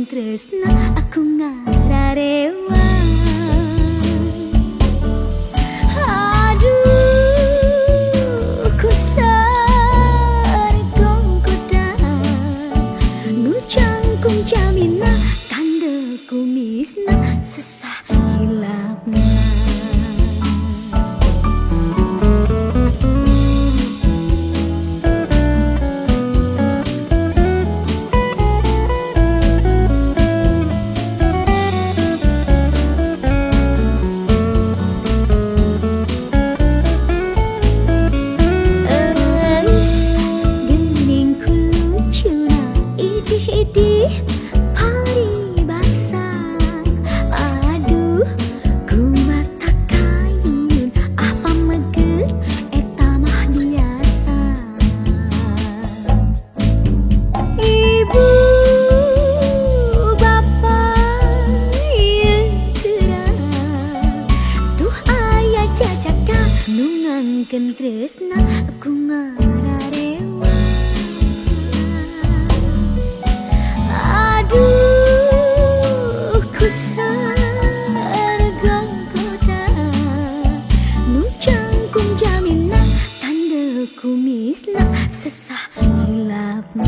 tresna aku ngararewa. Aduh ku sargong kuda nu cangkung jamina tanda kumisna sesah hilapna. Idih paribasan, aduh ku mata kayun apa meger eta mah biasa. Ibu bapak ieu geura tuh aya jajaka nu ngangkeun tresna ku ngararewa. Aduh ku sargong kuda nu cangkung jamina tanda kumisna sesah hilapna.